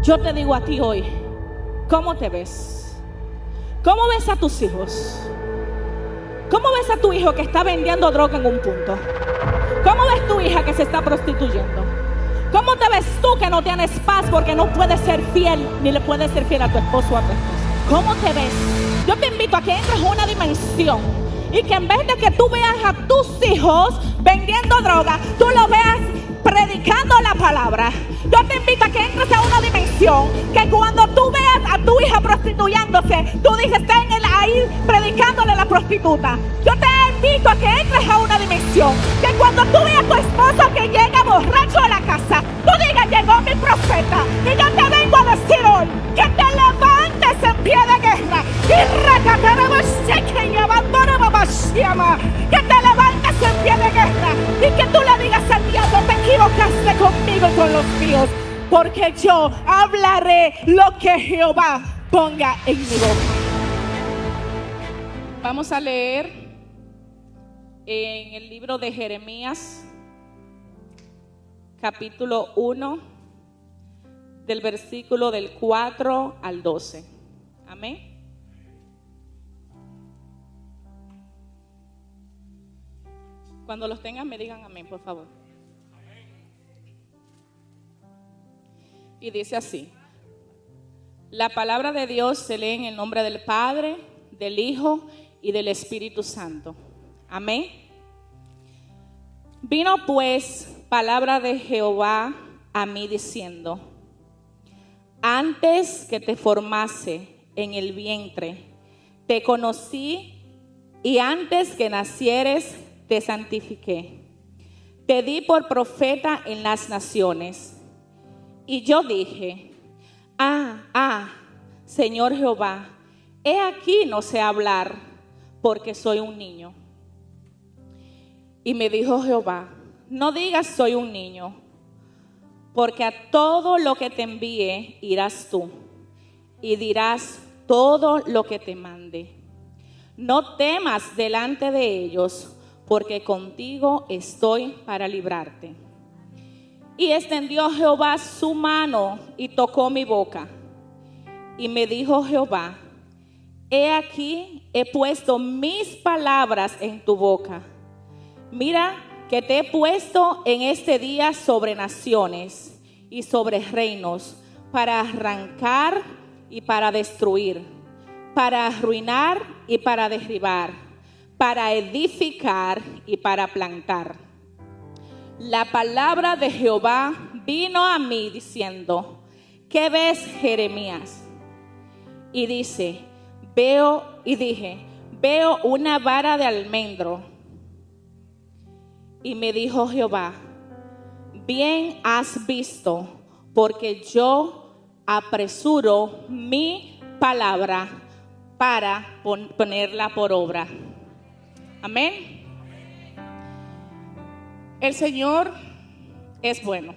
Yo te digo a ti hoy, ¿cómo te ves? ¿Cómo ves a tus hijos? ¿Cómo ves a tu hijo que está vendiendo droga en un punto? ¿Cómo ves tu hija que se está prostituyendo? ¿Cómo te ves tú que no tienes paz porque no puedes ser fiel, ni le puedes ser fiel a tu esposo o a tu esposa? ¿Cómo te ves? Yo te invito a que entres a una dimensión y que en vez de que tú veas a tus hijos vendiendo droga, tú lo veas predicando la palabra. Yo te invito a que entres a una dimensión que cuando tú veas a tu hija prostituyéndose, tú dices, está en ahí predicándole la prostituta. Yo te invito a que entres a una dimensión que cuando tú veas a tu esposo que llega borracho a la casa, tú digas, llegó mi profeta. Y yo te vengo a decir hoy que te levantes en pie de guerra que te levantes en pie de guerra y que tú le digas al diablo, te equivocaste conmigo y con los míos, porque yo hablaré lo que Jehová ponga en mi boca. Vamos a leer en el libro de Jeremías, capítulo 1, del versículo del 4 al 12. Amén. Cuando los tengan me digan amén, por favor. Y dice así: la palabra de Dios se lee en el nombre del Padre, del Hijo y del Espíritu Santo. Amén. Vino pues palabra de Jehová a mí diciendo: antes que te formase en el vientre, te conocí, y antes que nacieres, te santifiqué. Te di por profeta en las naciones. Y yo dije: Señor Jehová, he aquí no sé hablar, porque soy un niño. Y me dijo Jehová: no digas soy un niño, porque a todo lo que te envíe irás tú, y dirás todo lo que te mande. No temas delante de ellos, porque contigo estoy para librarte. Y extendió Jehová su mano y tocó mi boca. Y me dijo Jehová: he aquí, he puesto mis palabras en tu boca. Mira que te he puesto en este día sobre naciones y sobre reinos, para arrancar y para destruir, para arruinar y para derribar, para edificar y para plantar. La palabra de Jehová vino a mí diciendo: ¿qué ves, Jeremías? Y dije, veo una vara de almendro. Y me dijo Jehová: bien has visto, porque yo apresuro mi palabra para ponerla por obra. Amén. El Señor es bueno.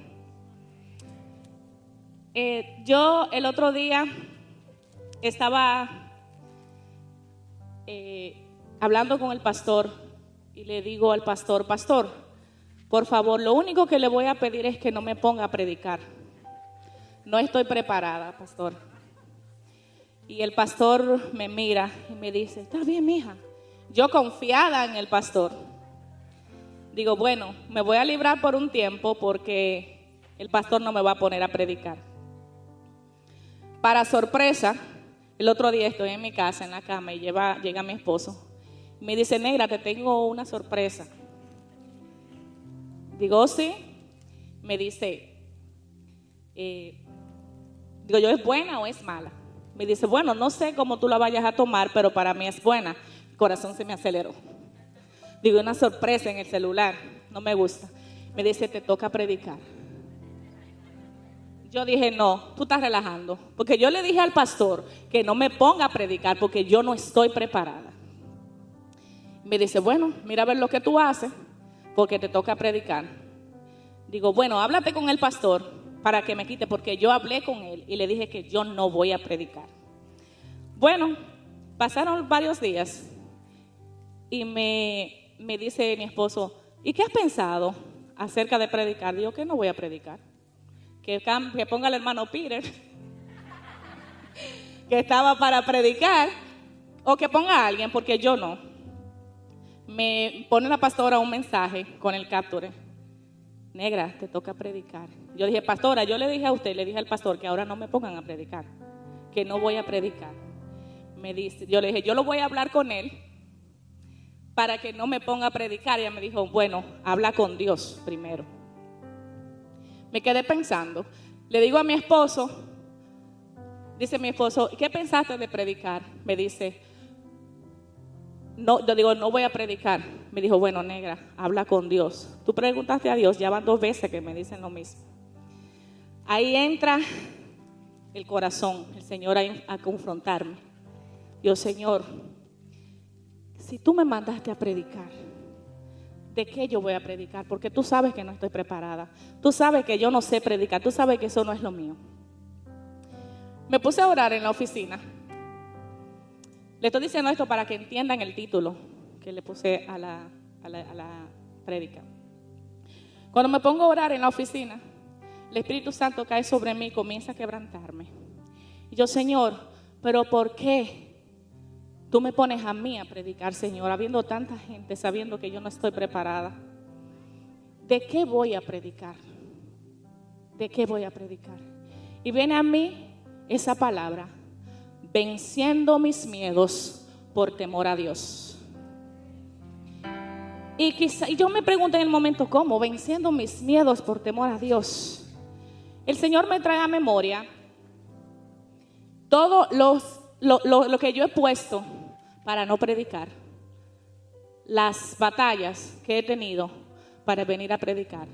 Yo el otro día estaba hablando con el pastor y le digo al pastor: pastor, por favor, lo único que le voy a pedir es que no me ponga a predicar. No estoy preparada, pastor. Y el pastor me mira y me dice: está bien, mija. Yo confiada en el pastor, digo, bueno, me voy a librar por un tiempo porque el pastor no me va a poner a predicar. Para sorpresa, el otro día estoy en mi casa, en la cama, y llega mi esposo. Me dice: negra, te tengo una sorpresa. Digo, sí. Me dice, digo yo, ¿es buena o es mala? Me dice, bueno, no sé cómo tú la vayas a tomar, pero para mí es buena. El corazón se me aceleró. Digo, una sorpresa en el celular, no me gusta. Me dice, te toca predicar. Yo dije, no, tú estás relajando. Porque yo le dije al pastor que no me ponga a predicar porque yo no estoy preparada. Me dice, bueno, mira a ver lo que tú haces, porque te toca predicar. Digo, bueno, háblate con el pastor para que me quite, porque yo hablé con él y le dije que yo no voy a predicar. Bueno, pasaron varios días y me dice mi esposo, ¿y qué has pensado acerca de predicar? Digo que no voy a predicar, que ponga al hermano Peter que estaba para predicar, o que ponga a alguien, porque yo no. Me pone la pastora un mensaje con el capture: negra, te toca predicar. Yo dije, pastora, yo le dije a usted, le dije al pastor que ahora no me pongan a predicar, que no voy a predicar. Me dice, yo le dije, yo lo voy a hablar con él para que no me ponga a predicar. Y ella me dijo, bueno, habla con Dios primero. Me quedé pensando. Le digo a mi esposo, dice mi esposo, ¿qué pensaste de predicar? Me dice, no, yo digo, no voy a predicar. Me dijo, bueno, negra, habla con Dios. Tú preguntaste a Dios, ya van 2 veces que me dicen lo mismo. Ahí entra el corazón, el Señor a confrontarme. Yo, Señor, si tú me mandaste a predicar, ¿de qué yo voy a predicar? Porque tú sabes que no estoy preparada. Tú sabes que yo no sé predicar. Tú sabes que eso no es lo mío. Me puse a orar en la oficina. Le estoy diciendo esto para que entiendan el título que le puse a la prédica. Cuando me pongo a orar en la oficina, el Espíritu Santo cae sobre mí y comienza a quebrantarme. Y yo, Señor, ¿pero por qué tú me pones a mí a predicar, Señor, habiendo tanta gente, sabiendo que yo no estoy preparada? ¿De qué voy a predicar? ¿De qué voy a predicar? Y viene a mí esa palabra: venciendo mis miedos por temor a Dios. Y yo me pregunto en el momento, ¿cómo? Venciendo mis miedos por temor a Dios. El Señor me trae a memoria todo lo que yo he puesto para no predicar, las batallas que he tenido para venir a predicar.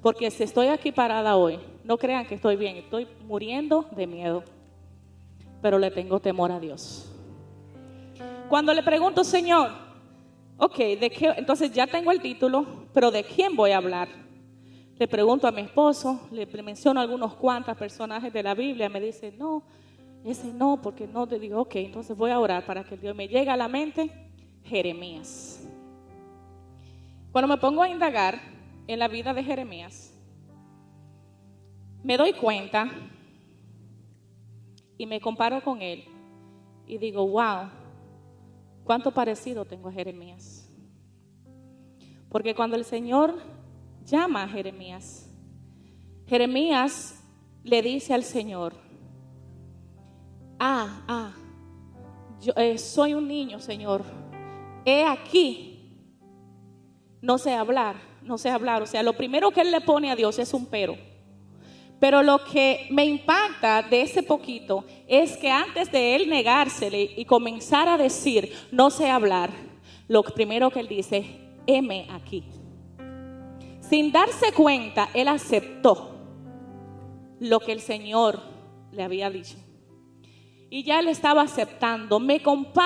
Porque si estoy aquí parada hoy, no crean que estoy bien, estoy muriendo de miedo, pero le tengo temor a Dios. Cuando le pregunto, Señor, ok, ¿de qué? Entonces ya tengo el título, pero ¿de quién voy a hablar? Le pregunto a mi esposo, le menciono algunos cuantos personajes de la Biblia, me dice, no, ese no, porque no. Te digo, ok, entonces voy a orar para que Dios me llegue a la mente Jeremías. Cuando me pongo a indagar en la vida de Jeremías, me doy cuenta y me comparo con él y digo, wow, cuánto parecido tengo a Jeremías. Porque cuando el Señor llama a Jeremías, Jeremías le dice al Señor, yo soy un niño, Señor, he aquí, no sé hablar. O sea, lo primero que él le pone a Dios es un pero. Pero lo que me impacta de ese poquito es que antes de él negársele y comenzar a decir, no sé hablar, lo primero que él dice, heme aquí. Sin darse cuenta, él aceptó lo que el Señor le había dicho. Y ya él estaba aceptando.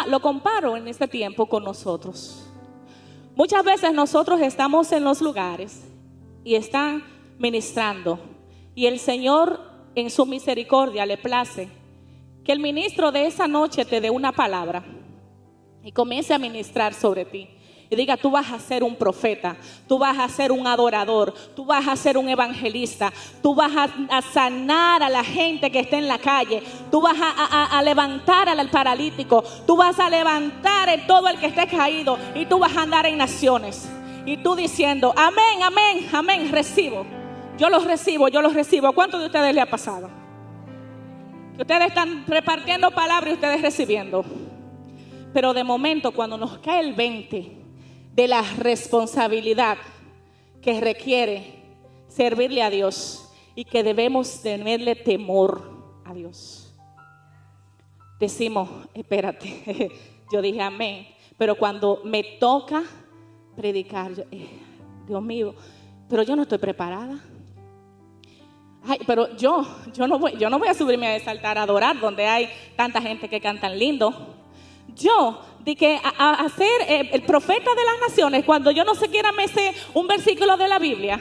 Lo comparo en este tiempo con nosotros. Muchas veces nosotros estamos en los lugares y están ministrando. Y el Señor en su misericordia le place que el ministro de esa noche te dé una palabra y comience a ministrar sobre ti. Y diga, tú vas a ser un profeta, tú vas a ser un adorador, tú vas a ser un evangelista, tú vas a sanar a la gente que está en la calle, tú vas a levantar al paralítico, tú vas a levantar a todo el que esté caído y tú vas a andar en naciones. Y tú diciendo, amén, amén, amén, recibo. Yo los recibo. ¿Cuántos de ustedes le ha pasado? Que ustedes están repartiendo palabras y ustedes recibiendo. Pero de momento, cuando nos cae el 20 de la responsabilidad que requiere servirle a Dios y que debemos tenerle temor a Dios, decimos, espérate, yo dije amén, pero cuando me toca predicar, Dios mío, pero yo no estoy preparada. Ay, pero yo no voy a subirme a ese altar a adorar donde hay tanta gente que cantan lindo. Yo de que a ser el profeta de las naciones, cuando yo no siquiera me sé un versículo de la Biblia.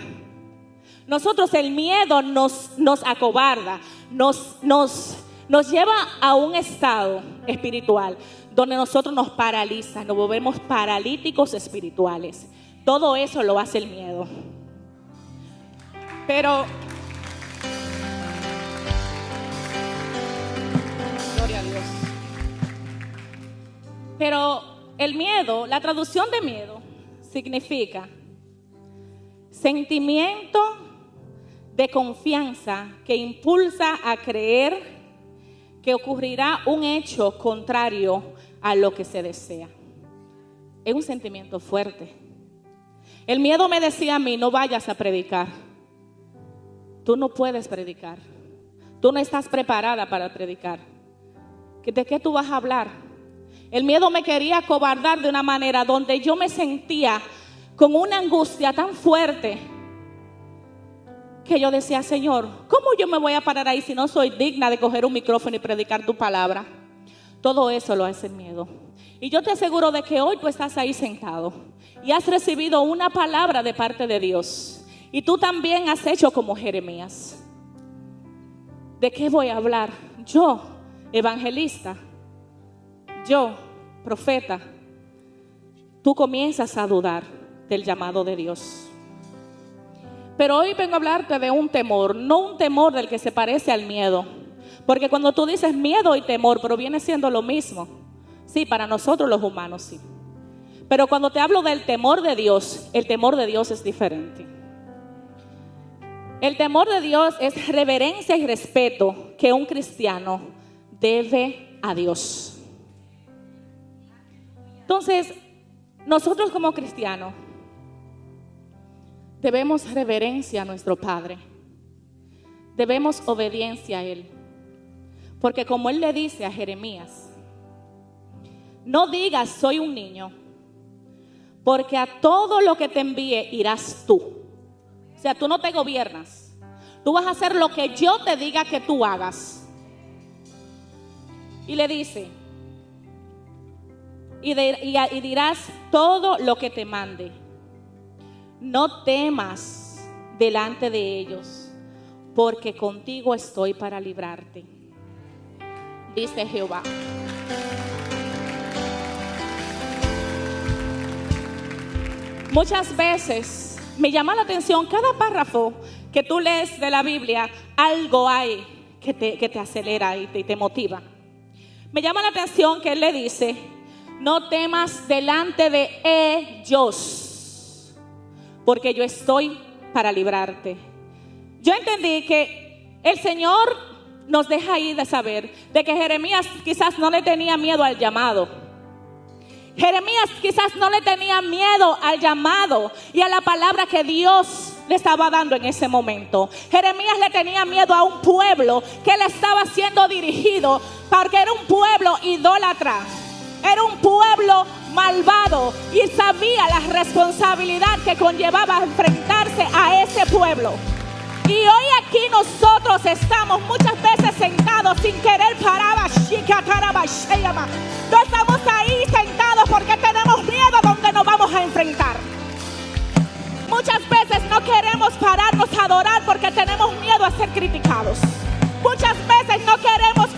Nosotros, el miedo nos acobarda, nos lleva a un estado espiritual donde nosotros nos paraliza, nos volvemos paralíticos espirituales. Todo eso lo hace el miedo. Pero gloria a Dios. Pero el miedo, la traducción de miedo, significa sentimiento de confianza que impulsa a creer que ocurrirá un hecho contrario a lo que se desea. Es un sentimiento fuerte. El miedo me decía a mí: no vayas a predicar. Tú no puedes predicar. Tú no estás preparada para predicar. ¿De qué tú vas a hablar? El miedo me quería acobardar de una manera donde yo me sentía con una angustia tan fuerte que yo decía: Señor, ¿cómo yo me voy a parar ahí si no soy digna de coger un micrófono y predicar tu palabra? Todo eso lo hace el miedo. Y yo te aseguro de que hoy tú estás ahí sentado y has recibido una palabra de parte de Dios. Y tú también has hecho como Jeremías. ¿De qué voy a hablar? Yo, evangelista, yo, profeta. Tú comienzas a dudar del llamado de Dios. Pero hoy vengo a hablarte de un temor, no un temor del que se parece al miedo. Porque cuando tú dices miedo y temor, pero viene siendo lo mismo. Sí, para nosotros los humanos sí. Pero cuando te hablo del temor de Dios, el temor de Dios es diferente. El temor de Dios es reverencia y respeto que un cristiano debe a Dios. Entonces, nosotros como cristianos debemos reverencia a nuestro Padre. Debemos obediencia a Él. Porque como Él le dice a Jeremías: no digas soy un niño, porque a todo lo que te envíe irás tú. O sea, tú no te gobiernas. Tú vas a hacer lo que yo te diga que tú hagas. Y le dice: y dirás todo lo que te mande. No temas delante de ellos, porque contigo estoy para librarte, dice Jehová. Muchas veces me llama la atención cada párrafo que tú lees de la Biblia. Algo hay que te acelera y te motiva. Me llama la atención que él le dice: no temas delante de ellos, porque yo estoy para librarte. Yo entendí que el Señor nos deja ahí de saber de que Jeremías quizás no le tenía miedo al llamado. Jeremías quizás no le tenía miedo al llamado y a la palabra que Dios le estaba dando en ese momento. Jeremías le tenía miedo a un pueblo que le estaba siendo dirigido, porque era un pueblo idólatra, era un pueblo malvado, y sabía la responsabilidad que conllevaba enfrentarse a ese pueblo. Y hoy aquí nosotros estamos muchas veces sentados sin querer parar. No estamos ahí sentados porque tenemos miedo a donde nos vamos a enfrentar. Muchas veces no queremos pararnos a adorar porque tenemos miedo a ser criticados. Muchas veces no queremos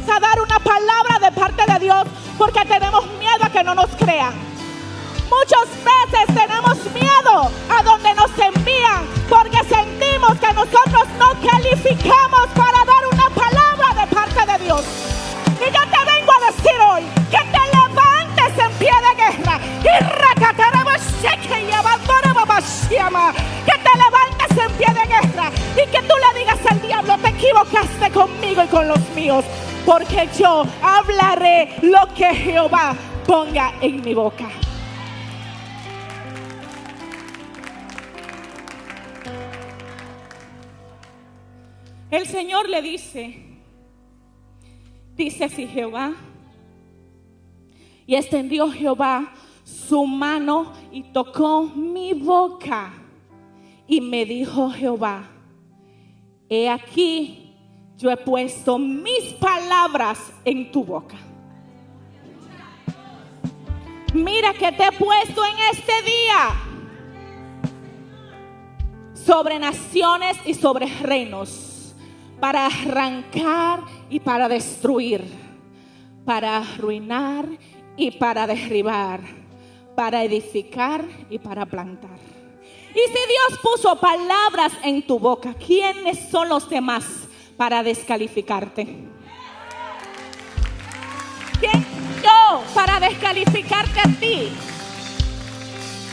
dar una palabra de parte de Dios porque tenemos miedo a que no nos crean. Muchas veces tenemos miedo a donde nos envían porque sentimos que nosotros no calificamos para dar una palabra de parte de Dios. Y yo te vengo a decir hoy que te levantes en pie de guerra. Que te levantes en pie de guerra y que tú le digas al diablo: te equivocaste conmigo y con los míos, porque yo hablaré lo que Jehová ponga en mi boca. El Señor le dice así Jehová: y extendió Jehová su mano y tocó mi boca, y me dijo Jehová: he aquí, yo he puesto mis palabras en tu boca. Mira que te he puesto en este día sobre naciones y sobre reinos, para arrancar y para destruir, para arruinar y para derribar, para edificar y para plantar. Y si Dios puso palabras en tu boca, ¿quiénes son los demás para descalificarte? ¿Quién? Yo. para descalificarte a ti.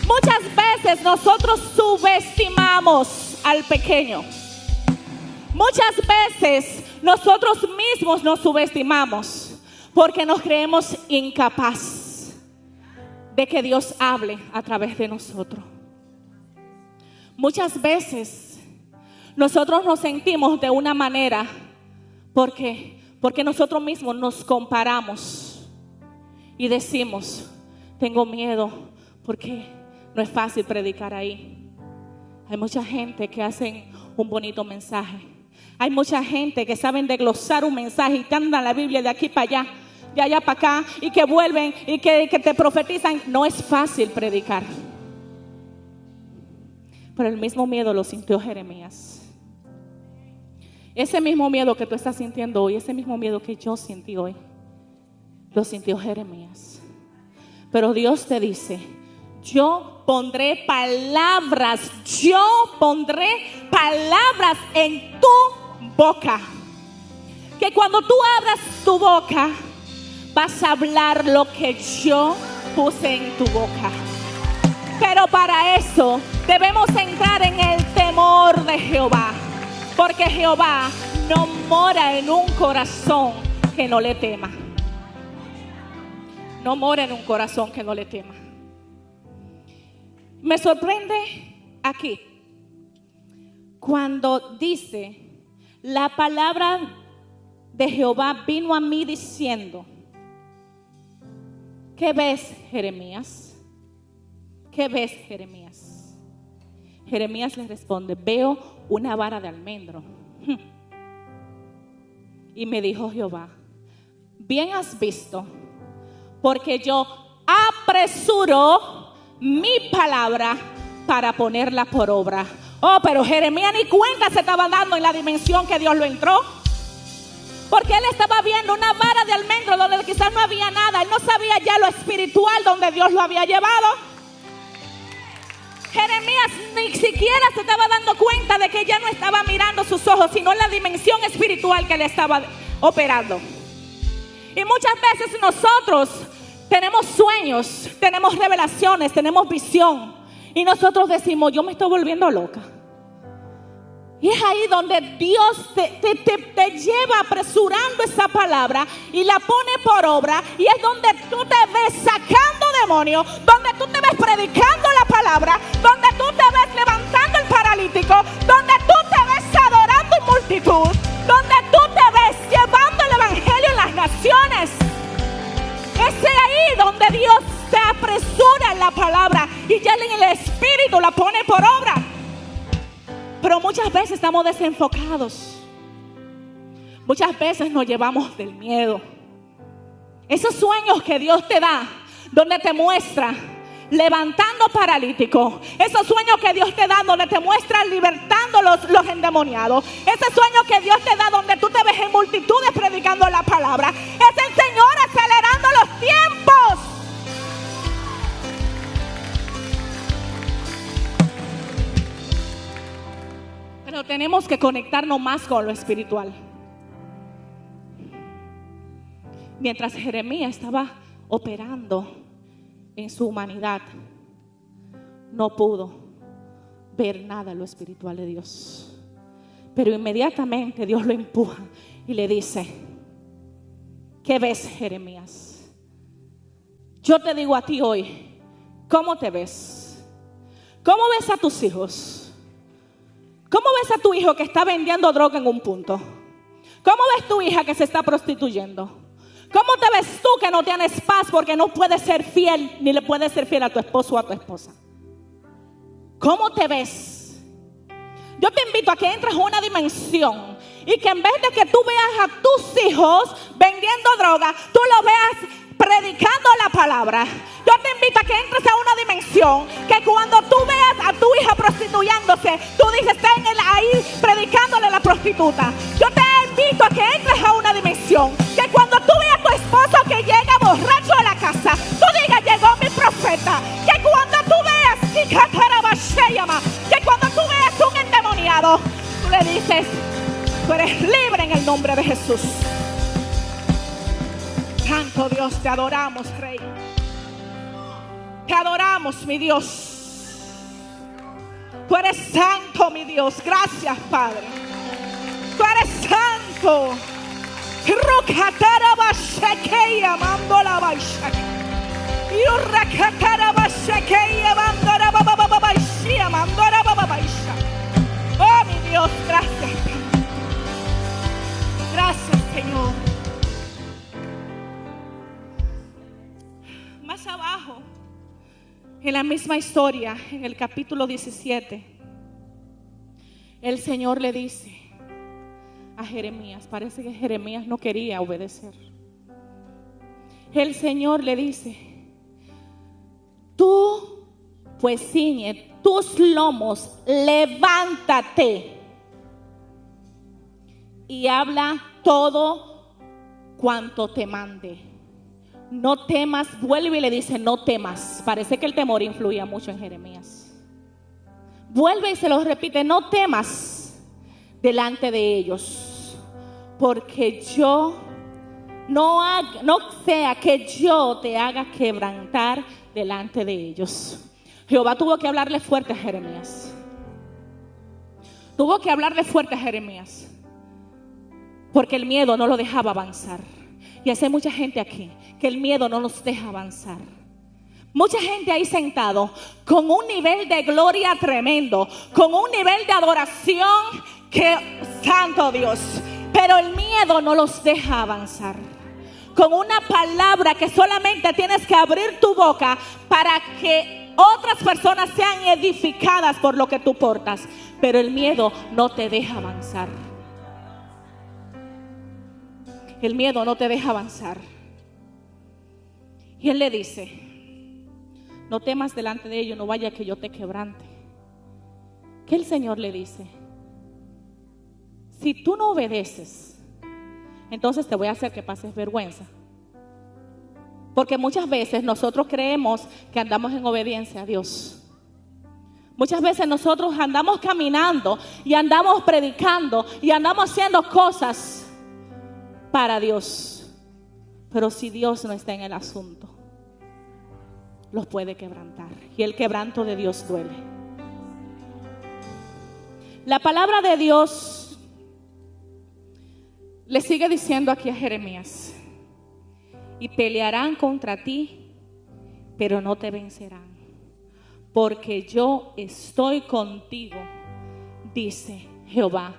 Muchas veces nosotros subestimamos al pequeño. Muchas veces nosotros mismos nos subestimamos porque nos creemos incapaz de que Dios hable a través de nosotros. Muchas veces nosotros nos sentimos de una manera porque nosotros mismos nos comparamos y decimos, tengo miedo porque no es fácil predicar ahí. Hay mucha gente que hacen un bonito mensaje. Hay mucha gente que saben desglosar un mensaje y que andan la Biblia de aquí para allá, de allá para acá, y que vuelven y que te profetizan. No es fácil predicar. Pero el mismo miedo lo sintió Jeremías. Ese mismo miedo que tú estás sintiendo hoy, ese mismo miedo que yo sentí hoy, lo sintió Jeremías. Pero Dios te dice, yo pondré palabras en tu boca. Que cuando tú abras tu boca, vas a hablar lo que yo puse en tu boca. Pero para eso debemos entrar en el temor de Jehová. Porque Jehová no mora en un corazón que no le tema. No mora en un corazón que no le tema. Me sorprende aquí cuando dice, la palabra de Jehová vino a mí diciendo, ¿qué ves, Jeremías? ¿Qué ves, Jeremías? Jeremías le responde, veo una vara de almendro. Y me dijo Jehová, bien has visto, porque yo apresuro mi palabra para ponerla por obra. Oh, pero Jeremías ni cuenta se estaba dando en la dimensión que Dios lo entró. Porque él estaba viendo una vara de almendro donde quizás no había nada. Él no sabía ya lo espiritual donde Dios lo había llevado. Jeremías ni siquiera se estaba dando cuenta de que ya no estaba mirando sus ojos, sino en la dimensión espiritual que le estaba operando. Y muchas veces nosotros tenemos sueños, tenemos revelaciones, tenemos visión, y nosotros decimos, yo me estoy volviendo loca. Y es ahí donde Dios te lleva apresurando esa palabra y la pone por obra. Y es donde tú te ves sacando demonios, donde tú te ves predicando la palabra, donde tú te ves levantando el paralítico, donde tú te ves adorando en multitud, donde tú te ves llevando el evangelio en las naciones. Es ahí donde Dios te apresura en la palabra y ya en el espíritu la pone por obra. Pero muchas veces estamos desenfocados. Muchas veces nos llevamos del miedo. Esos sueños que Dios te da, donde te muestra levantando paralíticos. Esos sueños que Dios te da, donde te muestra libertando los endemoniados. Ese sueño que Dios te da, donde tú te ves en multitudes predicando la palabra. Es el Señor acelerando los tiempos. Pero tenemos que conectarnos más con lo espiritual. Mientras Jeremías estaba operando en su humanidad, no pudo ver nada en lo espiritual de Dios. Pero inmediatamente Dios lo empuja y le dice, ¿qué ves, Jeremías? Yo te digo a ti hoy, ¿cómo te ves? ¿Cómo ves a tus hijos? ¿Cómo ves a tu hijo que está vendiendo droga en un punto? ¿Cómo ves tu hija que se está prostituyendo? ¿Cómo te ves tú que no tienes paz porque no puedes ser fiel ni le puedes ser fiel a tu esposo o a tu esposa? ¿Cómo te ves? Yo te invito a que entres a una dimensión y que en vez de que tú veas a tus hijos vendiendo droga, tú lo veas predicando la palabra. Yo te invito a que entres a una dimensión que cuando tú veas a tu hija prostituyéndose, tú dices, está ahí predicándole a la prostituta. Yo te invito a que entres a una dimensión que cuando tú veas a tu esposo que llega borracho a la casa, tú digas, llegó mi profeta. Que cuando tú veas que cuando tú veas un endemoniado, tú le dices, tú eres libre en el nombre de Jesús. Santo Dios, te adoramos, Rey. Te adoramos, mi Dios. Tú eres santo, mi Dios. Gracias, Padre. Tú eres santo. Oh, mi Dios, gracias. Gracias, Señor. Más abajo, en la misma historia, en el capítulo 17, el Señor le dice a Jeremías, parece que Jeremías no quería obedecer. El Señor le dice: tú pues ciñe tus lomos, levántate y habla todo cuanto te mande. No temas. Vuelve y le dice: no temas. Parece que el temor influía mucho en Jeremías. Vuelve y se lo repite: no temas delante de ellos, porque yo no sea que yo te haga quebrantar delante de ellos. Jehová tuvo que hablarle fuerte a Jeremías. Tuvo que hablarle fuerte a Jeremías, porque el miedo no lo dejaba avanzar. Y hace mucha gente aquí que el miedo no nos deja avanzar. Mucha gente ahí sentado con un nivel de gloria tremendo, con un nivel de adoración que, santo Dios, pero el miedo no los deja avanzar. Con una palabra que solamente tienes que abrir tu boca para que otras personas sean edificadas por lo que tú portas, pero el miedo no te deja avanzar. El miedo no te deja avanzar. Y él le dice: no temas delante de ellos, no vaya que yo te quebrante. Que el Señor le dice: si tú no obedeces, entonces te voy a hacer que pases vergüenza. Porque muchas veces nosotros creemos que andamos en obediencia a Dios. Muchas veces nosotros andamos caminando y andamos predicando y andamos haciendo cosas para Dios, pero si Dios no está en el asunto, los puede quebrantar, y el quebranto de Dios duele. La palabra de Dios le sigue diciendo aquí a Jeremías: y pelearán contra ti, pero no te vencerán, porque yo estoy contigo, dice Jehová.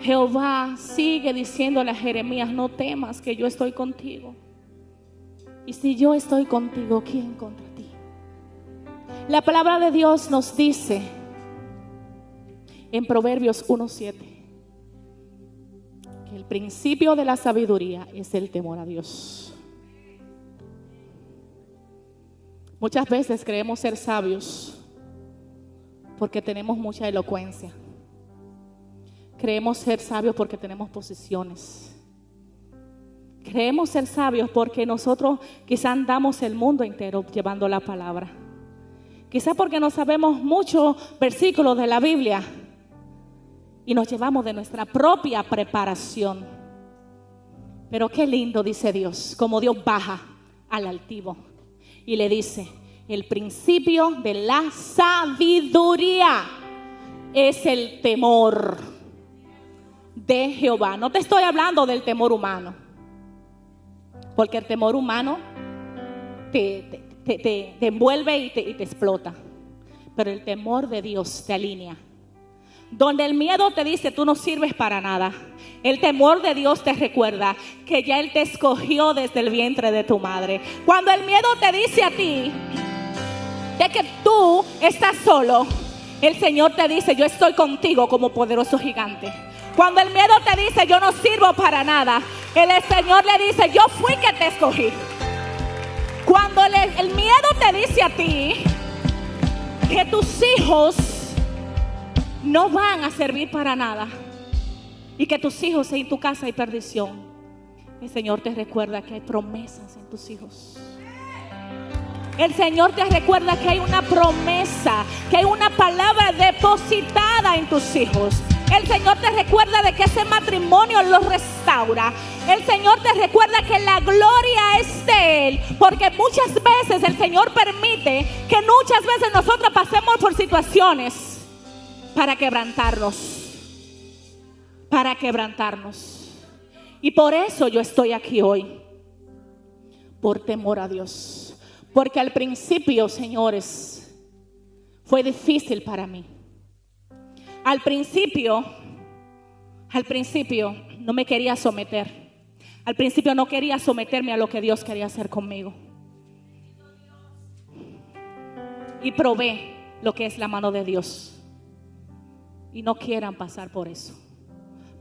Jehová sigue diciéndole a Jeremías: no temas, que yo estoy contigo. Y si yo estoy contigo, ¿quién contra ti? La palabra de Dios nos dice en Proverbios 1:7 que el principio de la sabiduría es el temor a Dios. Muchas veces creemos ser sabios porque tenemos mucha elocuencia. Creemos ser sabios porque tenemos posiciones. Creemos ser sabios porque nosotros quizá andamos el mundo entero llevando la palabra. Quizá porque no sabemos muchos versículos de la Biblia y nos llevamos de nuestra propia preparación. Pero qué lindo, dice Dios, como Dios baja al altivo y le dice: el principio de la sabiduría es el temor de Jehová. No te estoy hablando del temor humano, porque el temor humano te envuelve y te explota. Pero el temor de Dios te alinea. Donde el miedo te dice tú no sirves para nada, el temor de Dios te recuerda que ya Él te escogió desde el vientre de tu madre. Cuando el miedo te dice a ti de que tú estás solo, el Señor te dice: yo estoy contigo como poderoso gigante. Cuando el miedo te dice: yo no sirvo para nada, el Señor le dice: yo fui que te escogí. Cuando el miedo te dice a ti que tus hijos no van a servir para nada y que tus hijos en tu casa hay perdición, el Señor te recuerda que hay promesas en tus hijos. El Señor te recuerda que hay una promesa, que hay una palabra depositada en tus hijos. El Señor te recuerda de que ese matrimonio lo restaura. El Señor te recuerda que la gloria es de Él, porque muchas veces el Señor permite que muchas veces nosotros pasemos por situaciones para quebrantarnos, y por eso yo estoy aquí hoy, por temor a Dios, porque al principio, señores, fue difícil para mí. Al principio no me quería someter. Al principio no quería someterme a lo que Dios quería hacer conmigo. Y probé lo que es la mano de Dios. Y no quieran pasar por eso.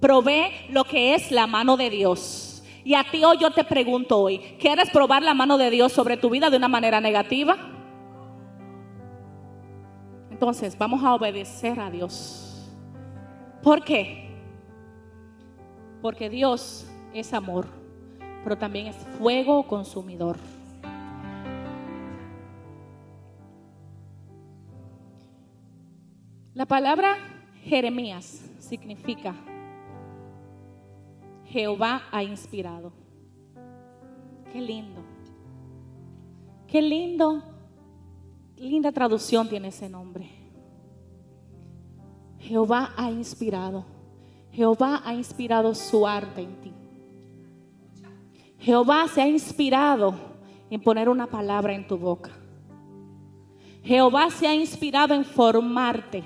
Probé lo que es la mano de Dios. Y a ti hoy yo te pregunto hoy, ¿quieres probar la mano de Dios sobre tu vida de una manera negativa? Entonces vamos a obedecer a Dios. ¿Por qué? Porque Dios es amor, pero también es fuego consumidor. La palabra Jeremías significa Jehová ha inspirado. Qué lindo. Qué lindo. Linda traducción tiene ese nombre. Jehová ha inspirado. Jehová ha inspirado su arte en ti. Jehová se ha inspirado en poner una palabra en tu boca. Jehová se ha inspirado en formarte.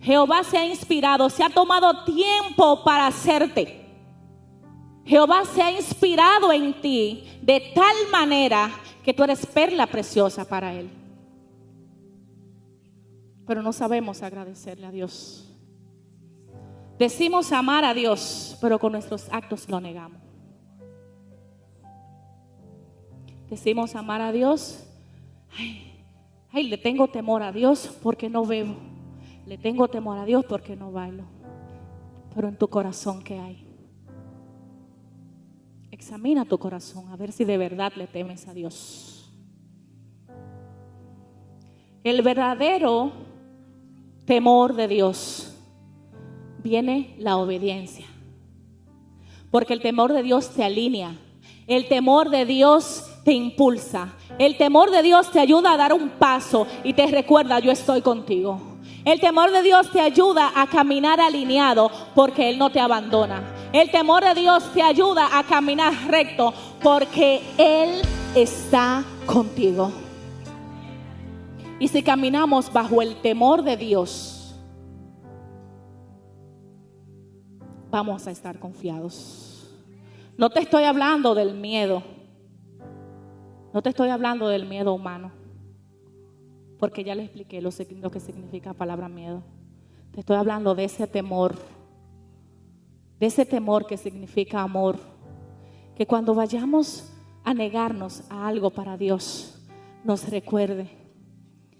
Jehová se ha inspirado, se ha tomado tiempo para hacerte. Jehová se ha inspirado en ti de tal manera que tú eres perla preciosa para Él. Pero no sabemos agradecerle a Dios. Decimos amar a Dios, pero con nuestros actos lo negamos. Decimos amar a Dios. Ay, le tengo temor a Dios porque no bebo. Le tengo temor a Dios porque no bailo. Pero en tu corazón, ¿qué hay? Examina tu corazón a ver si de verdad le temes a Dios. El verdadero temor de Dios viene la obediencia. Porque el temor de Dios te alinea. El temor de Dios te impulsa. El temor de Dios te ayuda a dar un paso y te recuerda: yo estoy contigo. El temor de Dios te ayuda a caminar alineado porque Él no te abandona. El temor de Dios te ayuda a caminar recto porque Él está contigo. Y si caminamos bajo el temor de Dios, vamos a estar confiados. No te estoy hablando del miedo. No te estoy hablando del miedo humano, porque ya le expliqué lo que significa la palabra miedo. Te estoy hablando de ese temor que significa amor. Que cuando vayamos a negarnos a algo para Dios, nos recuerde: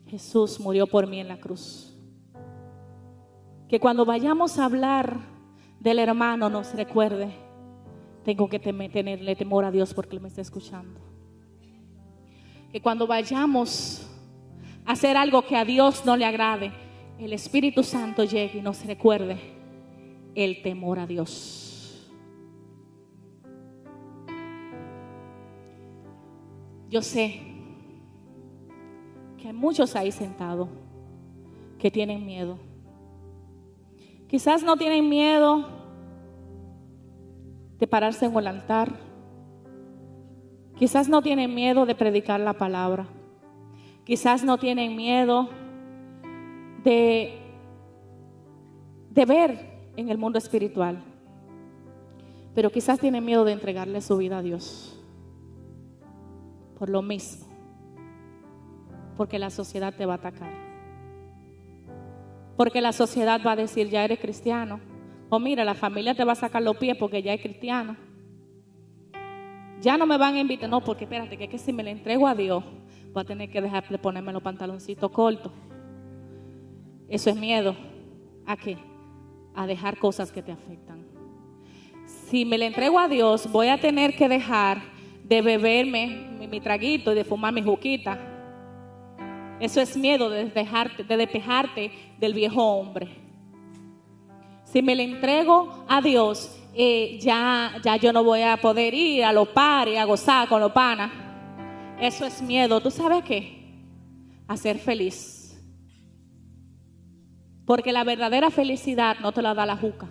Jesús murió por mí en la cruz. Que cuando vayamos a hablar del hermano, nos recuerde: tengo que tenerle temor a Dios porque Él me está escuchando. Que cuando vayamos a hacer algo que a Dios no le agrade, el Espíritu Santo llegue y nos recuerde el temor a Dios. Yo sé que hay muchos ahí sentados que tienen miedo. Quizás no tienen miedo de pararse en el altar. Quizás no tienen miedo de predicar la palabra. Quizás no tienen miedo de ver en el mundo espiritual. Pero quizás tienen miedo de entregarle su vida a Dios. Por lo mismo. Porque la sociedad te va a atacar. Porque la sociedad va a decir: ya eres cristiano. O mira, la familia te va a sacar los pies porque ya es cristiano. Ya no me van a invitar. No, porque espérate, que si me le entrego a Dios, voy a tener que dejar de ponerme los pantaloncitos cortos. Eso es miedo. ¿A qué? A dejar cosas que te afectan. Si me le entrego a Dios, voy a tener que dejar de beberme mi traguito y de fumar mi juquita. Eso es miedo de despejarte del viejo hombre. Si me le entrego a Dios, ya yo no voy a poder ir a los pares, a gozar con los panas. Eso es miedo. ¿Tú sabes qué? A ser feliz. Porque la verdadera felicidad no te la da la juca.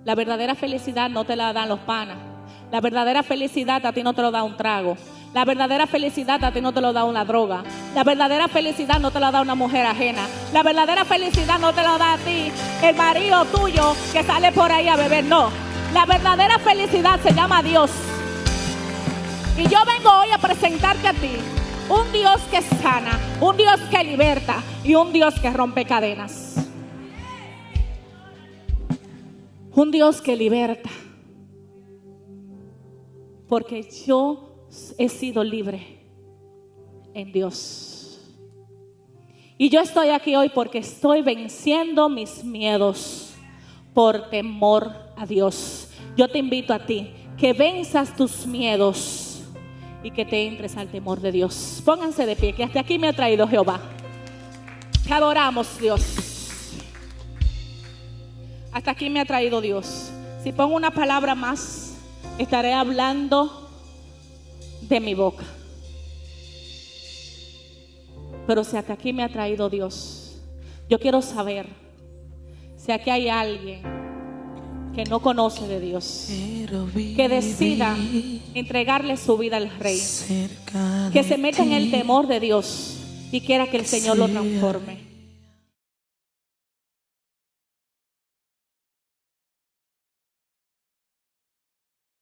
La verdadera felicidad no te la dan los panas. La verdadera felicidad a ti no te lo da un trago. La verdadera felicidad a ti no te lo da una droga. La verdadera felicidad no te la da una mujer ajena. La verdadera felicidad no te la da a ti el marido tuyo que sale por ahí a beber. No, la verdadera felicidad se llama Dios. Y yo vengo hoy a presentarte a ti un Dios que sana, un Dios que liberta y un Dios que rompe cadenas. Un Dios que liberta. Porque yo he sido libre en Dios. Y yo estoy aquí hoy porque estoy venciendo mis miedos por temor a Dios. Yo te invito a ti que venzas tus miedos y que te entres al temor de Dios. Pónganse de pie, que hasta aquí me ha traído Jehová. Te adoramos, Dios. Hasta aquí me ha traído Dios. Si pongo una palabra más, estaré hablando de mi boca. Pero si hasta aquí me ha traído Dios, yo quiero saber si aquí hay alguien que no conoce de Dios, que decida entregarle su vida al Rey, que se meta en el temor de Dios y quiera que el Señor lo transforme.